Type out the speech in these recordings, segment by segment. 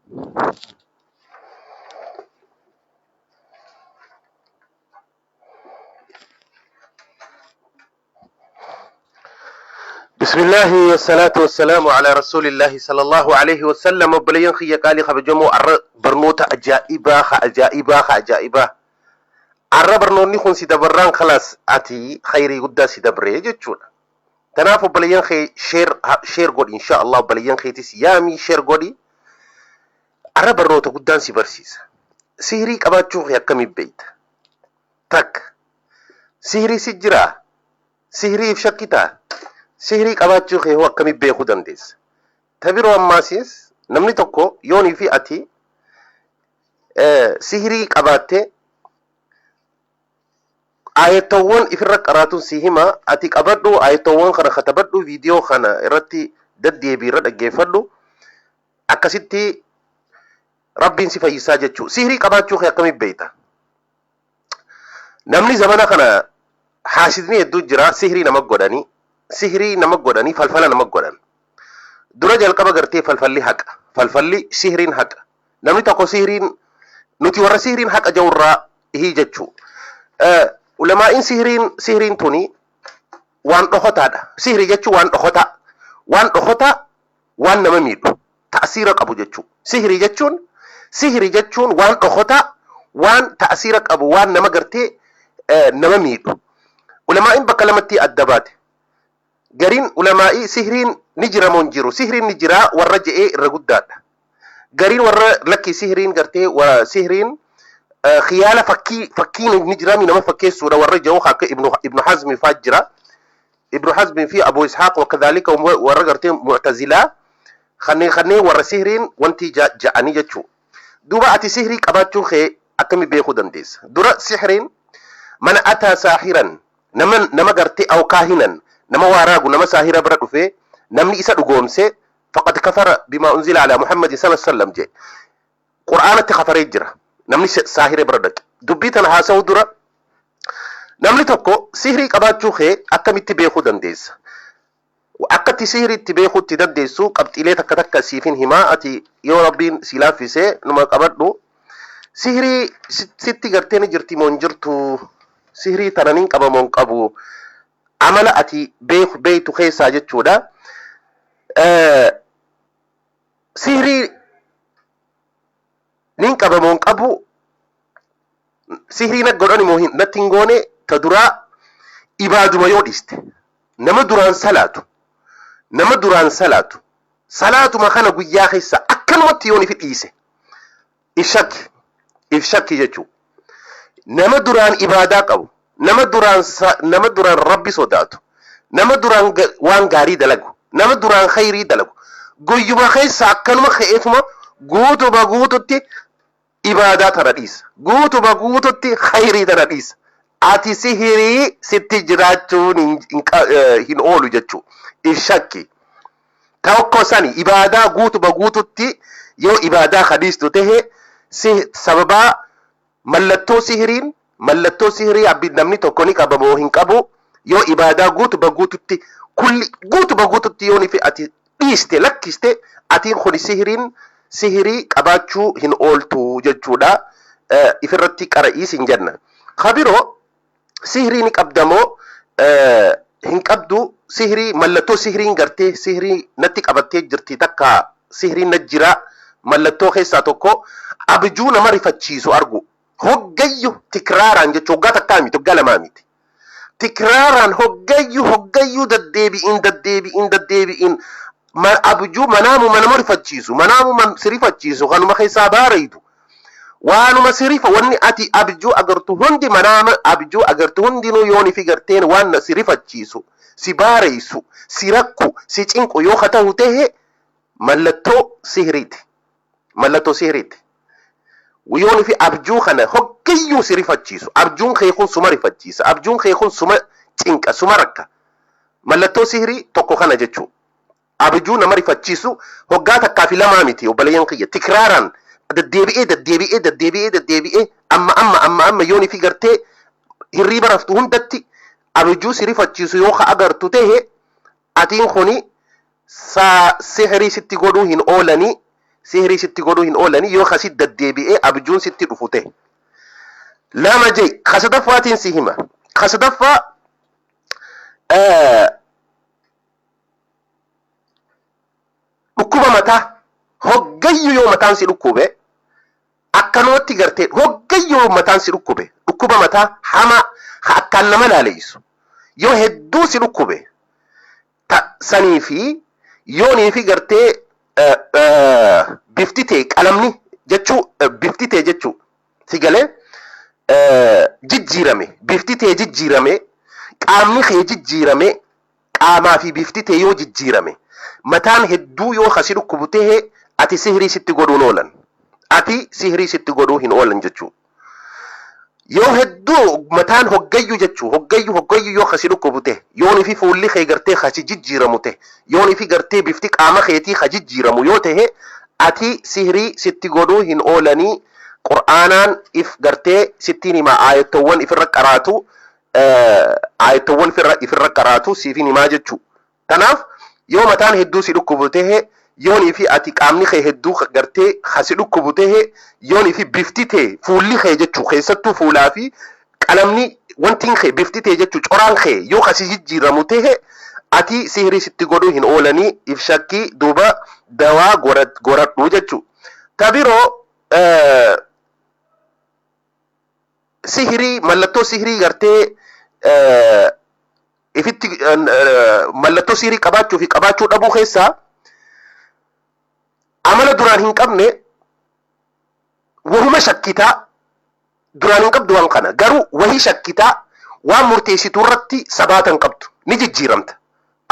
بسم الله والصلاة والسلام على رسول الله صلى الله عليه وسلم. وبلين خي قالي خبجمو برنوتا أجائبا عرّ برنوني خون سيدبران خلاص أتي خيري قدا سيدبري جتشونا تنافو بلين خي شير قولي إن شاء الله. بلين خي تسيامي شير قولي عرّ برنوتا قدان سيبرسيس سيري قباتشو خي كمي بيت تك سيري سجرا سيري فشكتا sihrii qabaachuu kee akkamitti beekuu dandeessa? Tabiroo ammaasiis namni tokko yoonii fi ati sihrii qabaattee ayatowwan ifirra qaraatuun si hima ati qabadhu ayatowwan kana katabadhu viidiyoo kana irratti daddeebiirra dhaggeeffadhu akkasitti rabbiin si fayyisaa jechuu. Sihrii qabaachuu kee akkamitti beekta? Namni zamana kana haasidni hedduu jira sihrii nama godhanii. Sihrii nama godhanii falfala nama godhan. Dura jalqaba gartee falfalli haqa. Falfalli sihriin haqa. Namni tokko sihriin nuti warra sihriin haqa jawurraa hii jechuu. Ulamaa'in sihriin tuni waan dhokotaadha. Sihrii jechuun waan dhokota. Waan dhokota waan nama miidhu. Ta'asiira qabu jechuu. Sihrii jechuun waan dhokota waan ta'asiira qabu waan nama gartee nama miidhu. Ulamaa'in bakka lamatti adda baate. Gariin ulamaa'ii sihriin ni jira moo hin jiru? Sihriin ni jira warra je'ee irra guddaadha. Gariin warra lakki sihriin gartee sihriin khiyaala fakkiin ni jira nama fakkeessuudha warra je'u akka Ibnu Hazmi faa jira. Ibnu Hazmi fi Abu Ishaaq wakadhalika warra gartee Mu'tazilaa kanneen warra sihriin wanti ja'anii jechuu. Duuba ati sihrii qabaachuu kee akkami beekuu dandeessa? Dura sihriin man ataa saahiran nama gartee awkaahinan nama waaraagu nama saahira bira dhufe namni isa dhugoomse faqad kafara bima unzila ala Muhammad sallallahu alaihi wasallam je Qur'aanatti kafaree jira namni saahira bira dhaqe. Dubbii tana haasa'u dura namni tokko sihrii qabaachuu kee akkamitti beekuu dandeessa? Akkatti sihriitti beekuutti dandeessu qabxiilee takka siifin himaa. Ati yoo rabbiin si laaffisee numa qabadhu sihrii sitti gartee ni jirti moo hin jirtu? Sihrii tananiin qaba moo hin qabu? Amala ati beektu keessaa jechuudha. Sihrii nin qaba moo hin qabu? Sihrii na godhani moo natti hin goone? Ta duraa ibaaduma yoo dhiste nama duraan salaatu salaatuma kana guyyaa keessa akkanumatti yoon ifi dhiise if shakki jechuudha. Nama duraan ibaadaa qabu nama duraan rabbi sodaatu nama duraan waan gaarii dalagu nama duraan khayrii dalagu guyyuma keessa akkanuma ka'eetuma guututti ibaadaa tana dhiisa guutuba guututti khayrii tana dhiisa. Ati sihrii sitti jiraachuun hin oolu jechuu if shakki. Tokko sani ibaadaa guutuba guututti yoo ibaadaa hadiistu tahe sababaa mallattoo sihrii abbi namni tokko ni qaba moo hin qabu yoo ibaadaa guutuba guututti yoo nifi ati dhiiste lakkiste atiin kun sihrii qabaachuu hin ooltu jechuudha. Ifirratti qara'iis hin jenna. Kabiroo sihrii ni qabdamoo hin qabdu? Sihrii mallattoo sihriin gartee sihrii natti qabattee jirti takka sihriin na jira. Mallattoo keessaa tokko abjuu nama rifachiisu argu. Hoggayyu tikraaraan jechuun hoggaa takkaa miti hoggaa lamaa miti. Tikraaraan hoggayyuu daddeebi'in abjuu manaamu manama rifachiisu manaamu si rifachiisu kanuma keessaa baaraytu waanuma sirifa wanni ati abjuu agartu hundi manaama abjuu agartu hundinuu yooni fi garteen waan si rifachiisu si baaraysu si rakku si cinqu yoo ta'u ta'e mallattoo sihriiti. Yooni fi abjuu kana hoggayyuu si rifachiisu abjuun kee kun suma rifachiisa abjuun kee kun suma cinqa suma rakka mallattoo sihrii tokko kana jechuu. Abjuu nama rifachiisu hoggaa takkaa fi lamaa miti obboleeyyan kiyya tikraaraan daddeebi'ee amma yooni fi gartee hirriiba raftu hundatti abjuu si rifachiisu yoo agartu ta'e atiin kuni sihrii sitti godhuu hin oolanii sihrii sitti godhuu hin oolanii yoo kasit deddeebi'ee abjuun sitti dhufute. Lama jee kasadaffaatiin si hima. Kasadaffaa dhukkuba mataa hoggayyu yoo mataan si dhukkube akkanumatti gartee hoggayyu yoo mataan si dhukkube dhukkuba mataa hama akkaan nama laaleessu yoo hedduu si dhukkube sanii fi yoonii fi gartee biftitee qalamni jechuu biftitee jechuu si galee jijjiirame biftitee jijjiirame qaamni kee jijjiirame qaamaa fi biftitee yoo jijjiirame mataan hedduu yoo kasi dhukkubutee ati sihrii sitti godhuun oolan ati sihrii sitti godhuu hin oolan jechuu yoo hedduu mataan hoggayyu jechuu hoggayyu yoo kasi dhukkubute yoonii fi fuulli kee gartee kasi jijjiiramu ta'e yoonii fi gartee bifti qaama keetii kasi jijjiiramu yoo ta'e ati sihrii sitti godhuu hin oolanii qur'aanaan if gartee sittiin hima aayatowwan ifirra qaraatu aayatowwan ifirra qaraatu siifin himaa jechuu tanaaf yoo mataan hedduu si dhukkubute yoonii fi ati qaamni kee hedduu gartee kasi dhukkubute yoonii fi biftitee fuulli kee jechuu keessattuu fuulaa fi qalamni wantiin kee biftitee jechuu coraan kee yoo kasi jijjiiramu ta'e ati sihrii sitti godhuu hin oolanii if shakkii duuba dawaa goradhu jechuu tabiroo sihrii mallattoo sihrii gartee ifitti mallattoo sihrii qabaachuu fi qabaachuu dhabuu keessaa amala duraan hin qabne wahuma shakkitaa duraan hin qabdu waan kana garuu wahii shakkitaa waan murteessituu irratti sabaatan qabdu ni jijjiiramta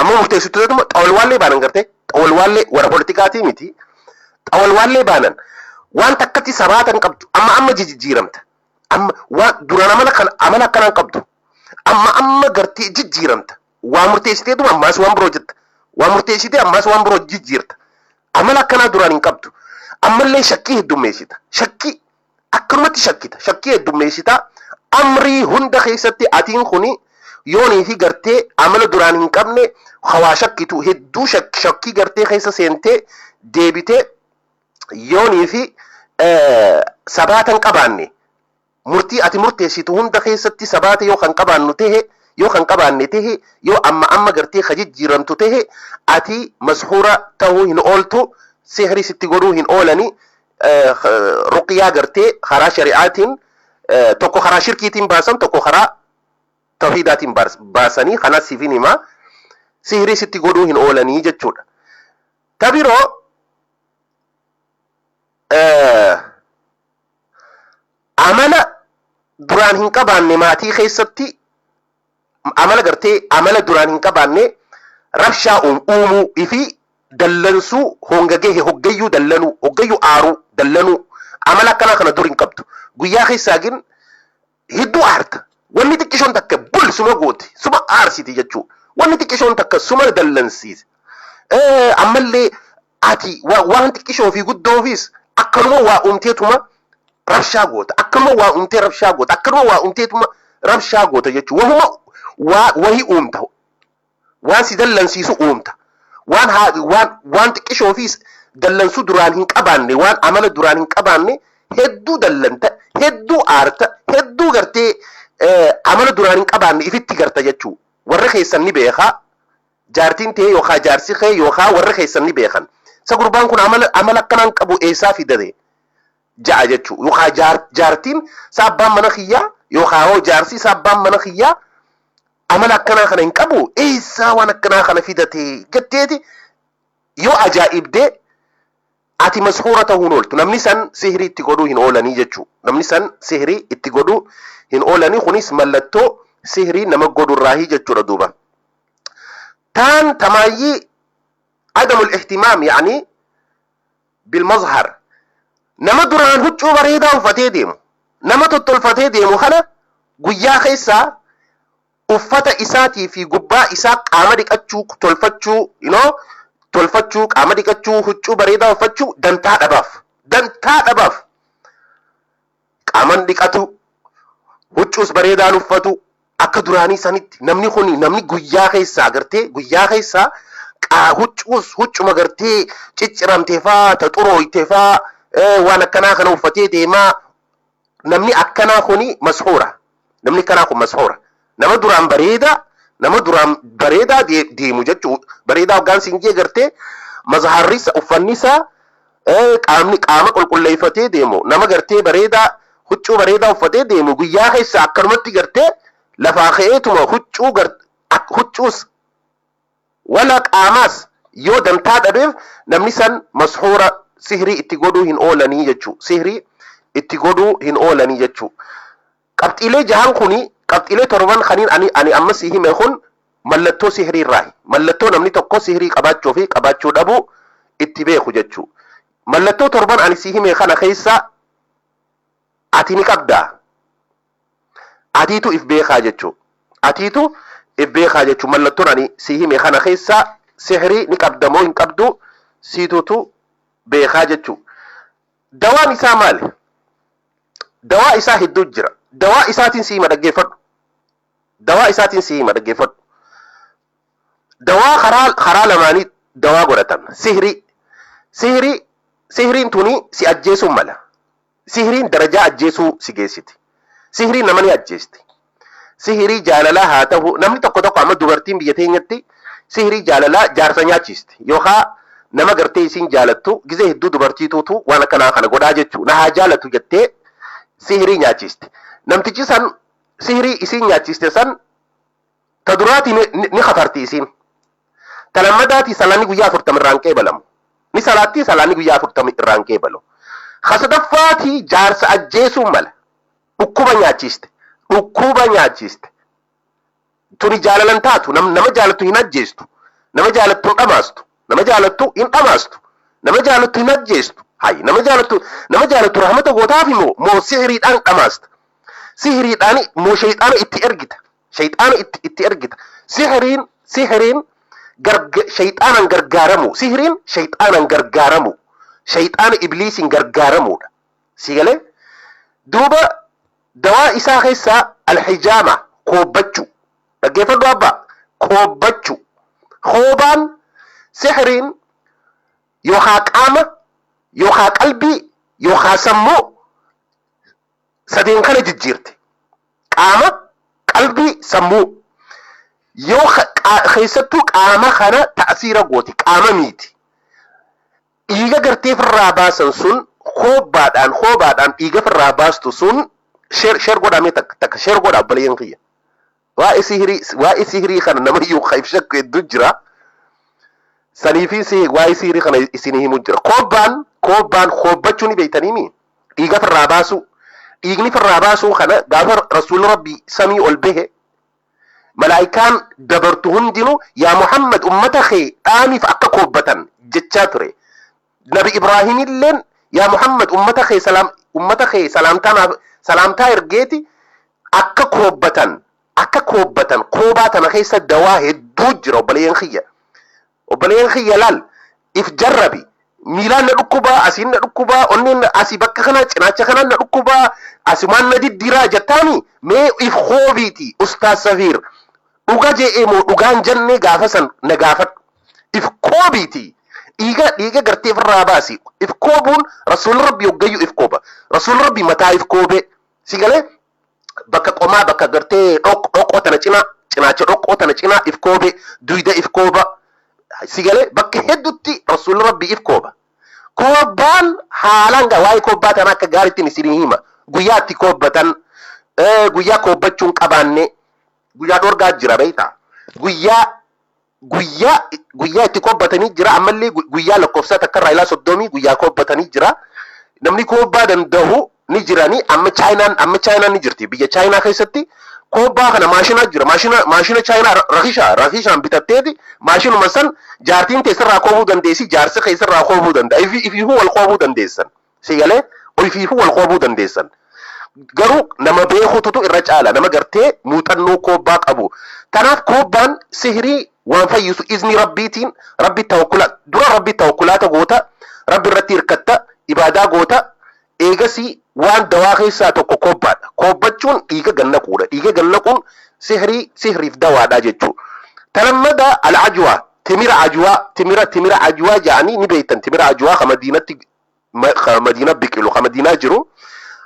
amma murteessituutuma xawalwaallee baanan gartee xawalwaallee warra politikaatii miti xawalwaallee baanan waan takkatti sabaatan qabdu amma jijjiiramta amma waan duraan amala akkanaan qabdu amma gartee jijjiiramta waan murteessiteetuma ammaas waan biroo jetta waan murteessitee ammaas waan biroo jijjiirta amala akkanaa duraan hin qabdu ammallee shakkii heddummeessita shakkii akkanumatti shakkii heddummeessita amrii hunda keessatti atiin kuni yoonii fi gartee amala duraan hin qabne hawaa shakkitu hedduu shakkii gartee keessa seentee deebitee yoonii fi sabaatan qabaanne murtii ati murteessitu hunda keessatti sabaata yoo kan qabaannu ta'e yoo kan qabaanne ta'e yoo amma gartee jijjiiramtu ta'e ati mashuura ta'uu hin ooltu sihrii sitti godhuu hin oolanii ruqyaa gartee karaa shari'aatiin tokko karaa shirkiitiin baasan tokko karaa tawhiidaatiin baasanii kanas siifin himaa sihrii sitti godhuu hin oolanii jechuudha. Tabiroo amala duraan hin qabaanne maatii keessatti amala gartee amala duraan hin qabaanne rabshaa uumuu ifi dallansuu hongagee hoggayyuu dallanuu hoggayyuu aaruu dallanuu amala akkanaa kana dur hin qabdu guyyaa keessaagin hedduu aarta wanni xiqqishoon takka bul suma goote suma aarsiti jechuu wanni xiqqishoon takka suma dallansiise ammallee ati waan xiqqishoo fi guddoofis akkanuma waa uumteetuma rabshaa goota akkanuma waa uumtee rabshaa goota akkanuma waa uumteetuma rabshaa goota jechuu wahii uumta waan si dallansiisu uumta waan xiqqishoofis dallansuu duraan hin qabaanne waan amala duraan hin qabaanne hedduu dallanta hedduu aarta hedduu gartee amala duraan hin qabaanne ifitti garta jechuu warra keessan ni beekaa jaartiin ta'e yookaan jaarsi kee yookaan warra keessan ni beekan isa gurbaan kun amala akkanaan qabu eessaa fidate ja'a jechuu yookaan jaartiin saabbaan mana kiyyaa yookaan jaarsi saabbaan mana kiyyaa amala akkanaa kana hin qabu eessaa waan akkanaa kana fidate jetteeti yoo ajaa'ibdee ati mashuura ta'uun ooltu namni san sihrii itti godhuu hin oolanii jechuu namni san sihrii itti godhuu hin oolanii kunis mallattoo sihrii nama godhurraahii jechuudha duuba taan tamaayyii adamul ihtimaam yaani bilmazhar nama duraan huccuu bareedaa uffatee deemu nama tottolfatee deemu kana guyyaa keessaa uffata isaatii fi gubbaa isaa qaama dhiqachuu tolfachuu qaama dhiqachuu huccuu bareedaa uffachuu dantaa dhabaaf qaaman dhiqatu huccuus bareedaan uffatu akka duraanii sanitti namni guyyaa keessaa agartee guyyaa keessaa huccuma gartee cicciramteefaa ta xurooyteefaa waan akkanaa kana uffatee deemaa namni akkanaa kuni mashuura namni kanaa kun mashuura nama duraan bareedaa deemu jechuu bareedaa hoggaan sinjee gartee mazharrisa uffannisa qaama qulqulleeffatee deemu nama gartee bareedaa huccuu bareedaa uffatee deemu guyyaa keessa akkanumatti gartee lafaa ka'eetuma huccuus wala qaamaas yoo dantaa dhabeef namni san mashuura sihrii itti godhuu hin oolanii jechuu sihrii itti godhuu hin oolanii jechuu qabxiilee jahan kuni qabxiilee torban kaniin ani amma si hime kun mallattoo sihrii irraa mallattoo namni tokko sihrii qabaachuu fi qabaachuu dhabuu itti beeku jechuu mallattoo torban ani si hime kana keessa ati ni qabdaa atiitu if beekaa jechuu atiitu if beekaa jechuu mallattoon ani si hime kana keessa sihrii ni qabdamoo hin qabdu siitutu beekaa jechuu dawaan isaa maali dawaa isaa hedduu jira dawaa isaatiin si hima dhaggeeffadhu dawaa karaa lamaanii dawaa godhatan sihriin tuni si ajjeesuu mala sihriin darajaa ajjeesuu si geessiti sihriin nama ni ajjeesti sihrii jaalalaa haa ta'u namni tokko amma dubartiin biyya teenyatti sihrii jaalalaa jaarsa nyaachisti yookaan nama gartee isiin jaalattu gizee hedduu dubartiituutu waan akkanaa kana godhaa jechuu na haa jaalatu jettee sihrii nyaachisti namtichi san sihrii isiin nyaachiste san ta duraati ni khatarti isiin ta lammadaati salaanni guyyaa 40 irraan qeebalamu ni salaatti salaanni guyyaa 40 irraan qeebalu khasadaffaati jaarsa ajjeesuu mala dhukkuba nyaachiste tuni jaalalan taatu nama jaalattu hin ajjeestu nama jaalattu hin dhamaastu nama jaalattu hin ajjeestu hay nama jaalattu rahmata gootaaf moo sihriidhaan dhamaasta sihriidhaan moo shayxaana itti ergita sihriin shayxaanan gargaaramu shayxaana ibliisiin gargaaramuudha sigalee duuba dawaa isaa keessaa alhijaama koobbachuu dhaggeeffadhu abbaa koobbachuu koobaan sihriin yookaa qaama yookaa qalbii yookaa sammuu sadeen kana jijjiirti qaama qalbii sammuu yoo keessattuu qaama kana ta'asiira gooti qaama miiti dhiiga gartee firraa baasan sun hoobaadhaan dhiiga firraa baastu sun sheer godhamee takka sheer godha obboleeyyan kiyya waa'ee sihrii kana namayyuu kayf shakku hedduu jira saniifii waa'ee sihrii kana isinii himu jira koobbaan koobbachuu ni beeytaniimi dhiiga firraa baasuu dhiigni firraa baasuu kana gaafa rasuulli rabbii samii ol bahe malaayikaan dabartu hundinuu yaa Muhammad ummata kee dhaamiif akka koobbatan jechaa ture nabi Ibraahim illeen yaa Muhammad ummata kee salaamtaa ergeeti akka koobbatan koobaa tana keessa dawaa hedduu jira obboleeyyan kiyya laal if jarrabi miilaan na dhukkubaa asiin na dhukkubaa onneen asii bakka kana cinaacha kanaan na dhukkubaa asumaan na diddiraa jettaani mee if hoobiiti ustaas Safiir dhuga je'ee moo dhugaan jannee gaafa san na gaafadhu if koobiiti dhiiga gartee firraa baasi if koobuun rasuulli rabbi hoggayyuu if kooba rasuulli rabbi mataa if koobe sigalee bakka qomaa bakka gartee dhoqqoo tana cinaacha dhoqqoo tana cinaa if koobe duyda if kooba sigalee bakka hedduutti rasuulli rabbi if kooba koobbaan haalaan waa'ee koobbaa tana akka gaariitti isinii hima guyyaa itti koobbatan guyyaa koobbachuun qabaanne guyyaa dhorgaa jira beeyta guyyaa itti koobbatanii jira ammallee guyyaa lakkoofsa takka irraa ilaa 30 guyyaa koobbatanii jira namni koobbaa danda'u ni jirani amma chaayinaan ni jirti biyya chaayinaa keessatti koobbaa kana maashina jira maashina chaayinaa rakishaan bitatteeti maashinuma san jaartiin teessarraa koobuu dandeessi jaarsi keessarraa koobuu danda'a ifiifuu wal koobuu dandeessan sigalee ifiifuu wal koobuu dandeessan garuu nama beekututu irra caala nama gartee muuxannoo koobbaa qabu kanaaf koobbaan sihrii waan fayyisu izni rabbiitiin rabbi tawakkulaata goota rabbi irratti hirkatta ibaadaa goota eegasii waan dawaa keessaa tokko koobbaadha koobbachuun dhiiga gannaquudha dhiiga gannaquun sihriif dawaadha jechuu talammada al'ajwa timira ajwa jaani ni beeytan timira ajwa Madina biqilu Madina jiru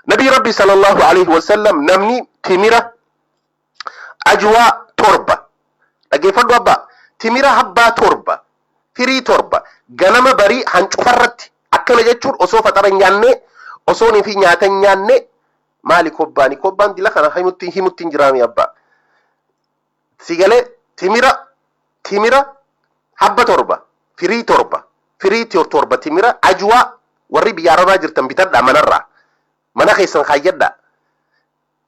Nabi Rabbi sallallahu alayhi wa sallam namni timira ajwa torba dhageeffadhu abba timira habbaa torba firii torba ganama barii hancufarratti akkana jechuun osoo faxara nyaanne osoo ni fi nyaata nyaanne maali kobbaan dila kana himutti jiraami abba sigale timira habba torba firii torba timira ajwa warri biyya arabaa jirtan bitadha manarraa mana keessan kaayyadha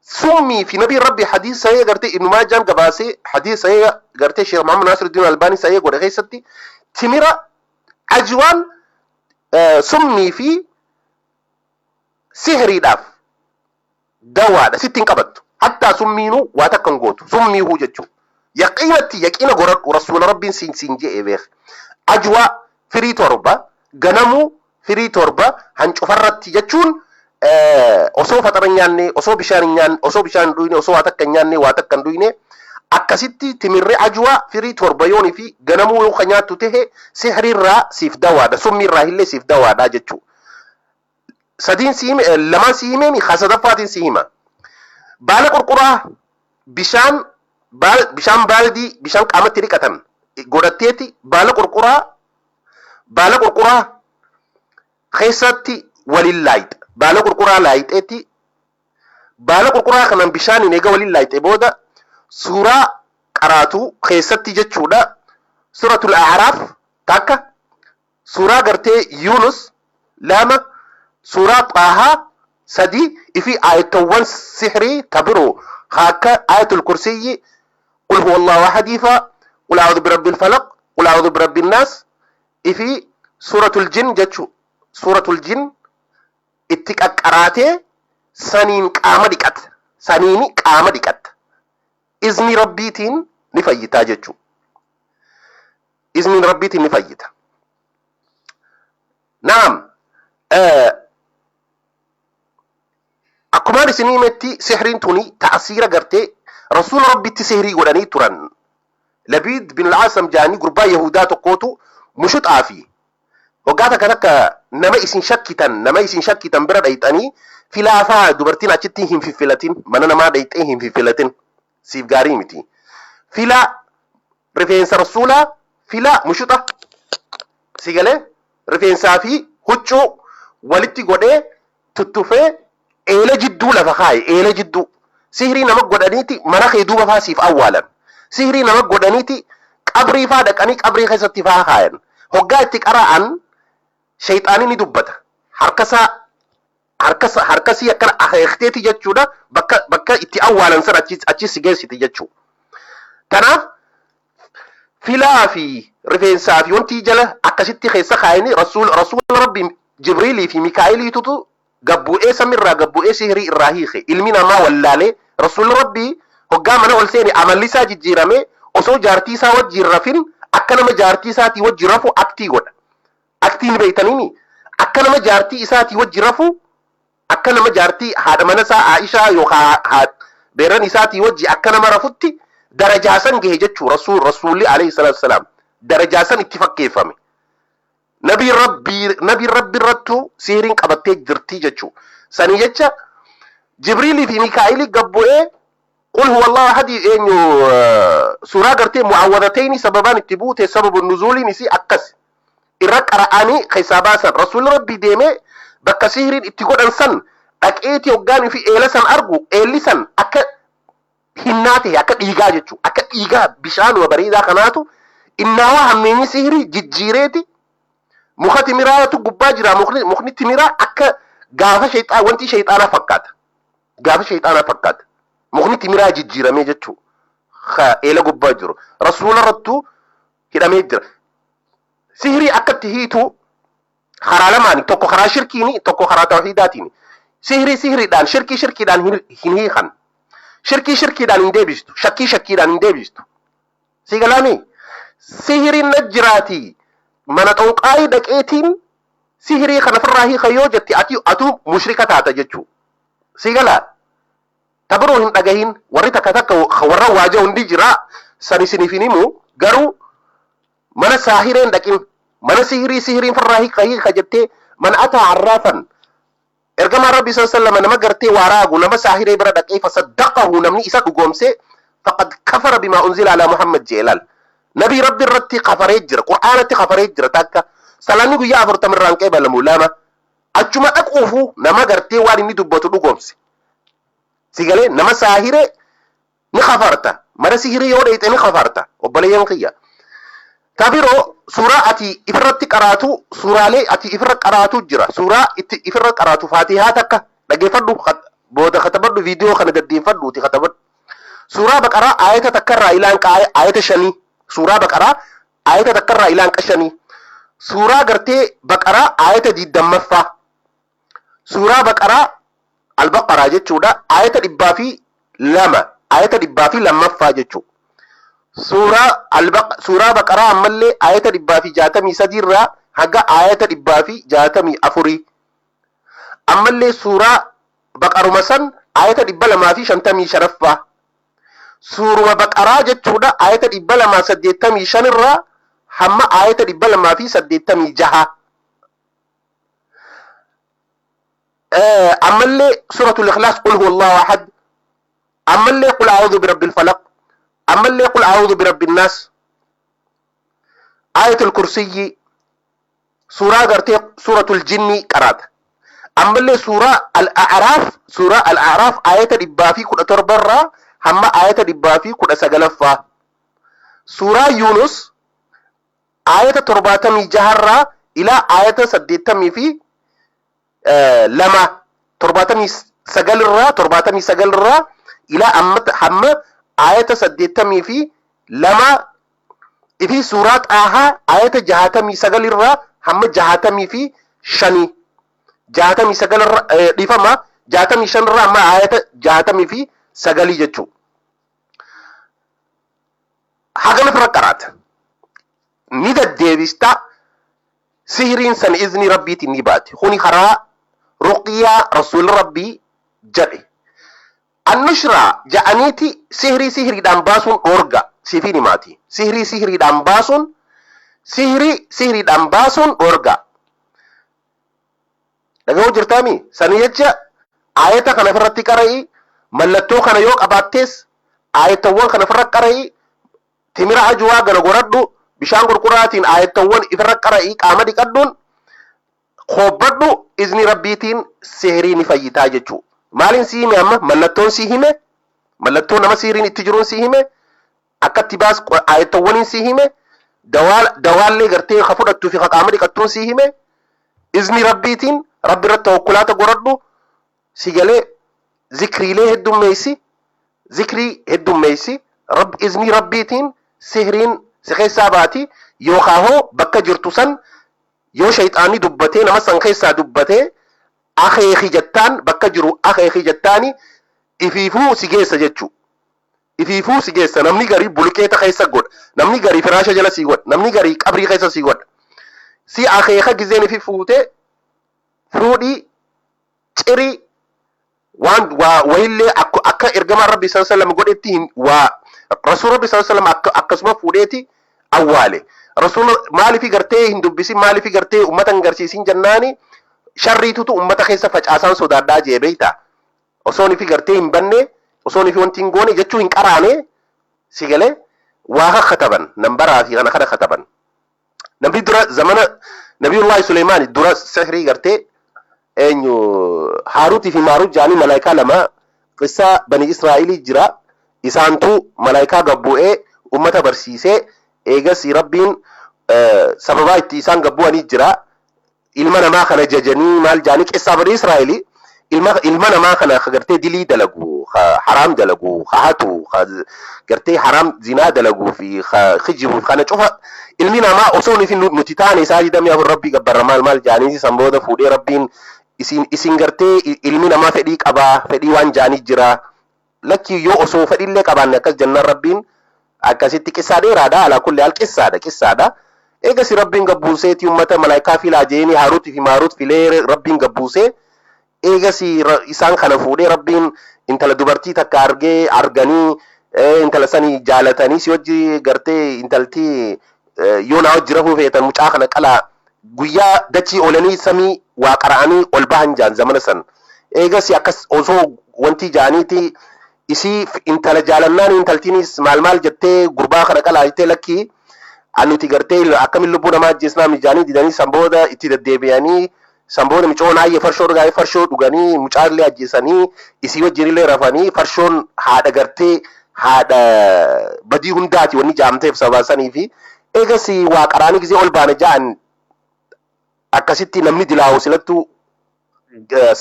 summii fi nabi rabbi hadis sahih garte ibn majah gabaase hadis sahih garte sheikh muhammad nasiruddin albani sahih godhe keessatti timira ajwan summii fi sihriidhaaf dawaadha sittiin qabattu hatta summiinu waa takkan gootu summiihu jechuu yaqina godhadhu rasuula rabbiin siin je'e beek ajwa firii torba ganamu firii torba hancufarratti jechuun osoo faxara nyaanne osoo bishaan dhuyne osoo waa takkan nyaanne waa takkan dhuyne akkasitti timirri ajwa firii torba yoonii fi ganamuu yoo nyaattu tahe sihriirraa siif dawaadha summiirraa illee siif dawaadha jechuu lamaan si himee sadafaatiin si hima baala qurquraa bishaan baaldii bishaan qaamatti dhiqatan godhatteeti baala qurquraa keessatti waliin laayite baala qurquraa laayiteeti baala qurquraa kanan bishaan eega waliin laayite booda suuraa qaraatu keessatti jechuudha suratul a'raaf takka suuraa gartee yunus lama suuraa xaahaa sadi ifi ayatawwan sihrii tabiroo haka ayatul kursiyyi qul huwallahu ahad qul a'udhu birabbil falaq qul a'udhu birabbin nas ifi suratul jin jechu suratul jin itti qaqqaraatee saniini qaama dhiqatta izni rabbiitiin ni fayyitaa jechu izni rabbiitiin ni fayyita naam akkumaan isinii himetti sihriin tuni ta'asiira gartee rasuula rabbitti sihrii godhanii turan Labiid bin al-Asam jaanii gurbaa Yahudaa tokkootu mushuxaa fi waggaata kan akka nama isin shakkitan bira dhayxanii filaafaa dubartiin achitti hin fiffilatin mana namaa dhayxee hin fiffilatin siif gaarii miti filaa rifeensa rasuulaa filaa mushuxa sigalee rifeensaa fi huccuu walitti godhee tuttufee eela jidduu lafa kaaye eela jidduu sihrii nama godhaniiti mana kee duuba faa siif awwaalan sihrii nama godhaniiti qabrii faa dhaqanii qabrii keessatti faa kaayan hoggaa itti qara'an shayxaanii ni dubbata harkasii akkana aheekteeti jechuudha bakka itti awwaalan san achis geessiti jechuu kanaaf filaa fi rifeensaa fi wanti jala akkasitti keessa kaayanii rasuula rabbii jibriilii fi mikaa'iliitutu gabbu'ee samirraa gabbu'ee sihrii irraa hiike ilmi namaa wallaalee rasuula rabbii hoggaa mana ol seeni amalli isaa jijjiirame osoo jaartii isaa wajjiin rafin akka nama jaartii isaatii wajji rafu aktii godha aktiin beeytaniini akka nama jaartii isaatii wajji rafu akka nama jaartii haadha mana isaa Aishaa yookaan beeran isaatii wajji akka nama rafutti darajaasan gahe jechuu rasuulli alayhi salatu wasalam darajaasan itti fakkeeffame nabi rabbi irrattu sihriin qabattee jirtii jechuu sanii jecha jibriilii fi mikaa'ilii gabbu'ee qul huwallahu ahad eenyu suuraa gartee mu'awwadatayni sababaan itti buute sababu nuzuuliin isii akkas irra qara'anii keessaa baasan rasuulli rabbii deemee bakka sihriin itti godhan san dhaqeeti hoggaan fi eela san argu eelli san akka hinnaate akka dhiigaa jechuu akka dhiigaa bishaanuma bareedaa kanaatu innaawaa hammeenyi sihrii jijjiireeti muka timiraatu gubbaa jira mukni timiraa akka gaafa wanti shayxaanaa fakkaata mukni timiraa jijjiiramee jechuu eela gubbaa jiru rasuula irrattu hidhamee jira sihrii akkatti hiitu karaa lamaani tokko karaa shirkiini tokko karaa tawhiidaatiin sihriidhaan shirkiidhaan hin hiikan shirkiidhaan hin deebistu shakkiidhaan hin deebistu sigalaami sihriin najjiraati mana xonqaayii dhaqeetiin sihrii kana firraa hiika yoo jetti atu mushrika taata jechuu sigala tabiroo hin dhagahin warri takka warra waaja hundi jira san isiniif himu garuu mana saahireen dhaqin mana sihiriin farraa hiika jettee man ataa arraafan ergamaa rabbi sallallahu nama gartee waaraagu nama saahiree bira dhaqee fasaddaqahu namni isa dhugoomse faqad kafara bima unzila ala muhammad jeelal nabi rabbi irratti kafaree jira qur'aanatti kafaree jira takka salaanni guyyaa 40 irraan qeebalamu lama achuma dhaquufu nama gartee waan inni dubbatu dhugoomse sigalee nama saahiree ni kafarta mana sihiree yoo dheeyte ni kafarta obboleeyyan kiyya tabiro suuraa ati ifirratti qaraatu suuraalee ati ifirra qaraatu jira suuraa itti ifirra qaraatu faatihaa takka dhageeffadhu booda katabadhu viidiyoo kana gaddeeffadhu itti katabadhu suuraa baqaraa ayata takkarraa ilaan ayata 5 suuraa baqaraa ayata takkarraa ilaan 5 suuraa gartee baqaraa ayata 20ffaa suuraa baqaraa al-baqaraa jechuudha ayata 202 ayata 202ffaa jechuudha suuraa baqaraa ammallee ayata 263 irraa haga ayata 264 ammallee suuraa baqaruma san ayata 255ffaa suuruma baqaraa jechuudha ayata 285 irraa hamma ayata 286 ammallee suratul ikhlas qul huwallahu ahad ammallee qul a'udhu birabbil falaq ammallee qul a'udhu birabbin nas ayatul kursiyyi suuraa gartee suratul jinni qaraata ammallee suuraa al-a'raaf ayata 117 irraa hamma ayata 119ffaa suuraa yunus ayata 76 irraa ila ayata 82 79 irraa ila hamma ayata 82 ifi suuraa xaahaa ayata 69 irraa hamma 65 69 irraa dhifama 65 irraa hamma ayata 69 jechuu hagana fira qaraata ni deddeebista sihiriin san izni rabbiiti ni baati kuni karaa ruqyaa rasuul rabbii jedhe annushraa ja'aniiti sihiriidhaan baasuun dhoorga siifin himaati sihiriidhaan baasuun dhoorga dhaga'uu jirtaami sani jecha ayata kana irratti qara'i mallattoo kana yoo qabaattees ayatawwan kana irra qara'i timira ajwaa gana goradhu bishaan qurquraatiin ayatawwan irra qara'i qaama dhiqadhuun qobbadhu izni rabbiitiin sihirii ni fayyitaa jechuu maalin si hime amma mallattoon si hime mallattoo nama sihiriin itti jiruun si hime akkatti baas ayatawwaniin si hime dawaallee gartee ka fudhattuu fi ka qaama dhiqattuun si hime izni rabbiitiin rabbi irratti tawakkulaata goradhu si galee zikriilee heddummeessi izni rabbiitiin sihiriin si keessaa baati yookaan hoo bakka jirtu san yoo shayxaanni dubbatee nama san keessaa dubbatee akeeki jettaan bakka jiru akeeki jettaani ifiifuu si geessa jechuu ifiifuu si geessa namni garii bulkeeta keessa godha namni garii firaasha jala si godha namni garii qabrii keessa si godha si akeeka gizeen ifi fuutee fuudhii cirii waan wayillee akka ergamaa rabbi sallallahu alaihi wasallam godhetti waa rasuul rabbi sallallahu alaihi wasallam akkasuma fuudheeti awwaale rasuul maaliif gartee hin dubbisin maaliif gartee ummata hin garsiisin jennaani sharriitutu ummata keessa facaasaan sodaadhaa jee beeyta osoon ifi gartee hin banne osoon ifi wanti hin goone jechuu hin qaraane si galee waa kataban nambaraa fi kana kataban namni dura zamana nabiyullaahi suleymaani dura sihrii gartee eenyu haaruutii fi maaruut jaanii malaayikaa lama qissa bani israa'ilii jira isaantu malaayikaa gabbu'ee ummata barsiisee eegas rabbiin sababaa itti isaan gabbu'anii jira ilma namaa kana jajanii maal jaanii qissa bani israa'ilii ilma namaa kana gartee dilii dalagu haram dalagu hatu gartee haram zinaa dalagu fi khijibu kana cufa ilmi namaa osoo nuti taane isaa didamee rabbii gabbarra maal jaanii sanbooda fuudhee rabbiin isin gartee ilmi namaa fedhii qabaa fedhii waan jaanii jira lakki yoo osoo fedhiillee qabaanne akkas jannaan rabbiin akkasitti qissaa dheeraadha ala kulli al qissaadha eegas rabbiin gabbuuseeti ummata malaayikaa filaa jeeni haaruutii fi maaruut filee rabbiin gabbuusee eegas isaan kana fuudhee rabbiin intala dubartii takka arganii intala sanii jaalatanii si wajji gartee intaltii yoo naa wajji rafuu feetan mucaa kana qalaa guyyaa dachii oolanii samii waa qara'anii ol bahan jaan zamana san eegas akkas osoo wanti jaaniiti isii intala jaalannaan intaltiinis maal jettee gurbaa kana qalaa jettee lakkii annuti gartee akkamiin lubbuu namaa ajjeesnaa mijaanii didanii sanbooda itti deddeebi'anii sanbooda micoon haayye farshoo dhugaanii farshoo dhuganii mucaallee ajjeesanii isii wajjinillee rafanii farshoon haadha gartee haadha badii hundaati wanni jaamteef sabaasanii fi eegas waa qaraanii gisee ol baana ja'an akkasitti namni dilaawu silattuu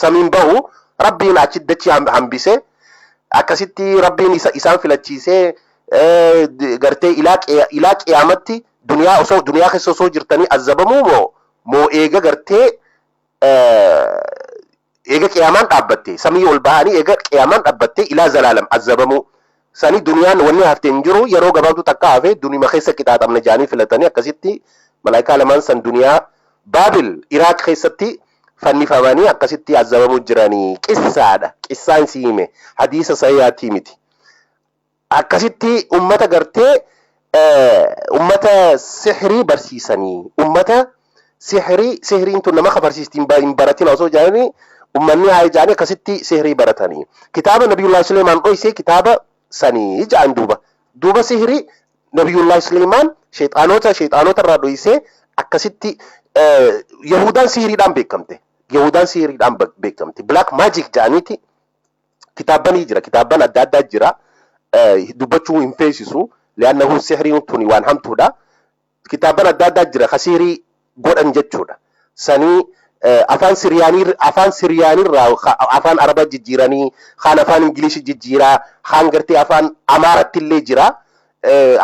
samiin bahu rabbiin achi dachi hambise akkasitti rabbiin isaan filachiisee gartee ilaa qiyaamatti duniyaa keessa osoo jirtanii azabamuu moo eega gartee eega qiyaamaan dhaabbatte samii ol bahanii eega qiyaamaan dhaabbatte ilaa zalaalam azabamuu sani duniyaan wanni haftee hin jiru yeroo gabaabduu takka hafe dunima keessa qixaaxamna jaanii filatanii akkasitti malaayikaa lamaan san duniyaa baabil iraaq keessatti fannifamanii akkasitti azabamuu jiranii qissaadha qissaan siime hadiisa sahiihaatii miti akkasitti ummata gartee ummata sihrii barsiisanii ummata sihriin tun nama kafarsiistiin hin baratin osoo jaanii ummanni haa jaanii akkasitti sihrii baratanii kitaaba nabiyullahi Suleymaan dhoysee kitaaba sanii jaan duuba sihrii nabiyullahi Suleymaan shayxaanota irraa dhoysee akkasitti yahudaan sihriidhaan beekamte black magic jaaniiti kitaabanii jira kitaaban adda addaa jira dubbachuu hin feesisu li'annahu sihriin tuni waan hamtuudha kitaaban adda addaa jira khasiirii godhan jechuudha sanii afaan siriyaanirraa afaan araba jijjiiranii kaan afaan ingilishi jijjiiraa kaan gartee afaan amaarattillee jira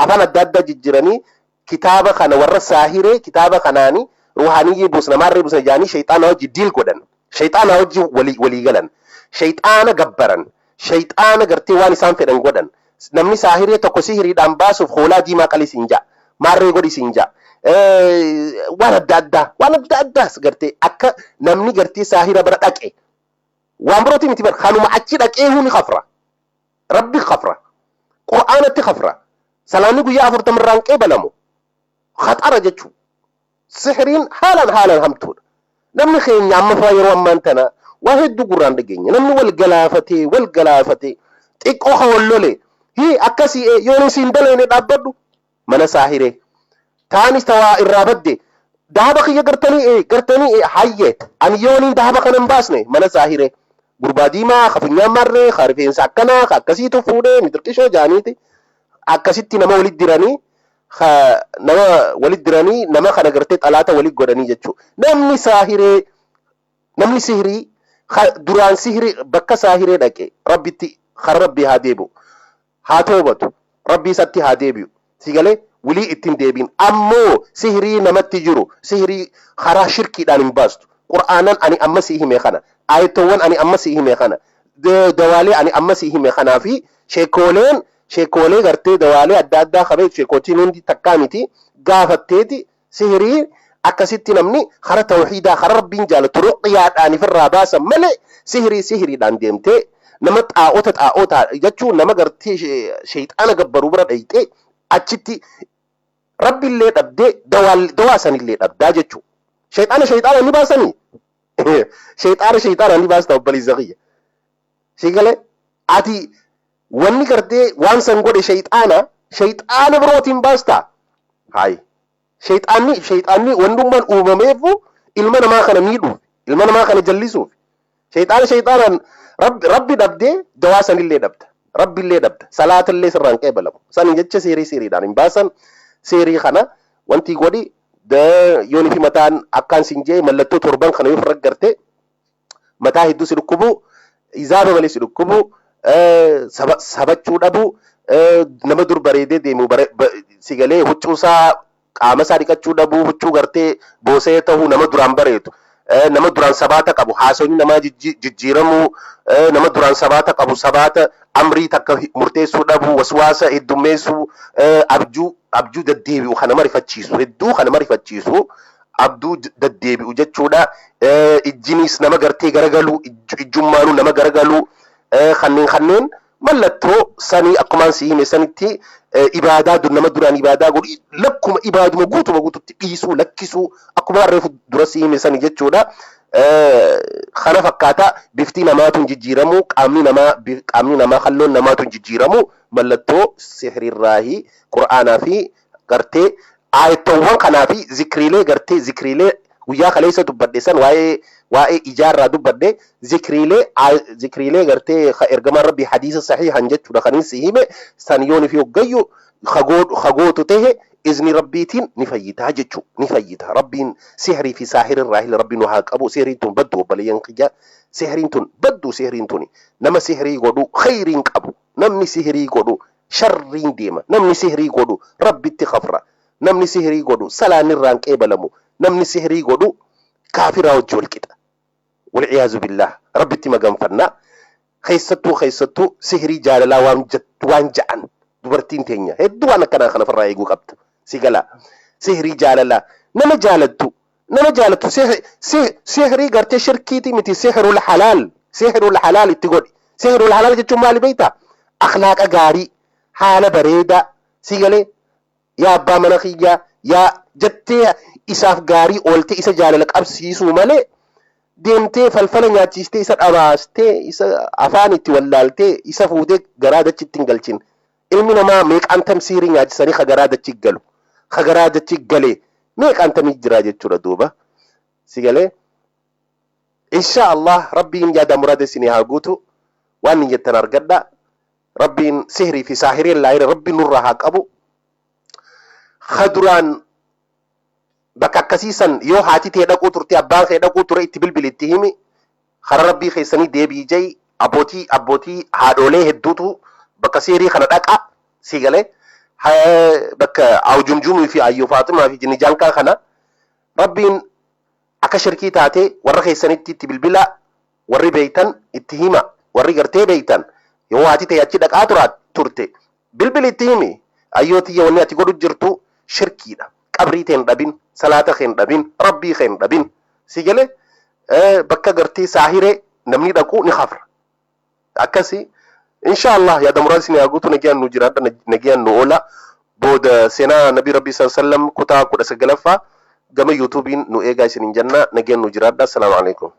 afaan adda addaa jijjiiranii kitaaba kana warra saahiree kitaaba kanaani ruuhaaniyyii busnamaarree busna jaanii shayxaana wajji diil godhan shayxaana wajji walii galan shayxaana gabbaran shayxaana gartee waan isaan fedhan godhan namni saahiree tokko sihiriidhaan baasuuf hoolaa diimaa qalis hin ja'a maarree godhis hin ja'a waan adda addaas gartee akka namni gartee saahira bira dhaqe waan birootii miti bar kanuma achi dhaqee huni khafra rabbi khafra qur'aanatti khafra salaanni guyyaa 40 irraan qeebalamu khatara jechuu sihiriin haalan hamtuudha namni keenya amma faa yeroo ammaan tana waa hedduu gurraan dhageenye namni wal galaafatee xiqqoo hawallole akkasii yoon isin daleene dhaabbadhu mana saahiree taanis tawaa irraa badde dahaba kiyya gartanii hayye ani yooniin dahaba kanan baasne mana saahiree gurbaa diimaa kafunyaan marree rifeensa akkanaa akkasiitu fuudhee mitirqishoo jaaniiti akkasitti nama walit diranii nama kana gartee xalaata walit godhanii jechuudha namni sihrii duraan sihrii bakka saahiree dhaqe rabbii haa deebi'u haa toobatu rabbii isatti haa deebi'u sigalee wulii ittiin deebiin ammoo sihrii namatti jiru sihrii karaa shirkiidhaan hin baastu qur'aanan ani amma sii hime kana ayatowwan ani amma sii hime kana dawaalee ani amma sii hime kanaa fi sheekoolee gartee dawaalee adda addaa qabee sheekootiin hundi takkaa miti gaafatteeti sihrii akkasitti namni kara tawhiidaa kara rabbiin jaalatu ruqyaadhaan ifirraa baasan malee sihriidhaan deemtee nama xaa'ota jechuun nama gartee shayxaana gabbaruu bira dhayxee achitti rabbiillee dhabdee dawaa sanillee dhabdaa jechuudha. Shayxaana ni baasanii shayxaana ni baasta obboleessa kiyya. Sigalee ati wanni gartee waan san godhe shayxaana birootiin baastaa. Hayi shayxaanni wandummaan uumameefu ilma namaa kana miidhuuf ilma namaa kana jallisuuf shayxaanaan rabbi dhabdee dawaa sanillee dhabda. Rabbiillee dhabda salaatillee sirraan qeebalamu sani jecha siriidhaan hin baasan sirii kana wanti godhi yoon fi mataan akkaan sinjee mallattoo torban kana yoo furgarte mataa hedduu si dhukkubu izaaba malee si dhukkubu sabachuu dhabu nama dur bareedee deemu sigalee huccuusaa qaama isaa dhiqachuu dhabu huccuu gartee boosee ta'uu nama duraan bareedu nama duraan sabaata qabu haasonni namaa jijjiiramuu nama duraan sabaata qabu sabaata amrii takka murteessuu dhabu waswaasa heddummeessuu abjuu daddeebi'u kana marifachiisu hedduu kana marifachiisu abduu daddeebi'u jechuudha ijjinis nama gartee garagalu ijjummaanu nama garagalu kanneen mallattoo sanii akkumaan si hime sanitti ibaadaa nama duraan ibaadaa godhu lakkuma ibaaduma guututti dhiisuu lakkisuu akkuma reefu dura si hime sani jechuudha. Kana fakkaata bifti namaatu jijjiiramu qaamni namaa halloon namaatu jijjiiramu mallattoo sihriirraahi qur'aanaa fi gartee ayatowwan kanaa fi zikriilee guyyaa kaleessa dubbadhe san waa'ee ijaarraa dubbadhe zikriilee gartee ergamaan rabbii hadiisa sahihan jechuudha kanin si hime san yoon fi hoggayyu khagootu tahe izni rabbiitiin ni fayyitaa jechuu ni fayyita rabbiin sihrii fi saahirirraa rabbiin waa qabu sihriin tun baddu obboleeyyan kiyya sihriin tun baddu sihriin tuni nama sihrii godhu khayriin qabu namni sihrii godhu sharriin deema namni sihrii godhu rabbitti khafra namni sihrii godhu salaanirraan qeebalamu namni sihrii godhu kaafiraa wajji walqixa wal'iyaazu billah rabbitti maganfanna keessattuu sihrii jaalalaa waan ja'an dubartiin teenya hedduu waan akkanaa kana farraa eeguu qabda sigala sihrii jaalalaa nama jaalattu sihrii gartee shirkiiti miti sihrul halaal itti godhi sihrul halaal jechuun maali beektaa akhlaaqa gaarii haala bareedaa sigale yaa abbaa mana kiyyaa yaa jettee isaaf gaarii oolte isa jaalala qabsiisuu malee deemtee falfala nyaachistee isa dhabaastee isa afaan itti wallaaltee isa fuutee garaa dachitti hin galchin ilmi namaa meeqaan tamsiirii nyaachisanii garaa dachi galu garaa dachi galee meeqaan tamii jira jechuudha duuba sigalee insha Allah rabbiin yaada muraada isinii haa guutu waan hin jettan argadha rabbiin sihrii fi saahiriin laayira rabbiin nurraa haa qabu khaduraan bakka akkasiisan yoo haati tee dhaquu turte abbaan kee dhaquu ture itti bilbilitti himi hara rabbii keessanii deebii jay abbootii haadholee hedduutu bakka sihrii kana dhaqa sigalee bakka awjumjumii fi ayyuu faatimaa fi jinnijaankaa kana rabbiin akka shirkii taate warra keessanitti itti bilbila warri beeytan itti hima warri gartee beeytan yoo haati tee achi dhaqaa turte bilbilitti himi ayyootiyya wanni ati godhu jirtu shirkiidha qabrii teen dhabin salaata keen dhabin rabbii keen dhabin sigale bakka gartee saahire namni dhaqu ni khafra akkasi insha Allah yaada muraadni ni aguutu nagiyan nu jiraadha nagiyan nu oola booda seenaa nabii rabbii sallallahu alaihi wasallam kutaa 19ffaa gama YouTubein nu eegaa isinin janna nagiyan nu jiraadha assalamu alaikum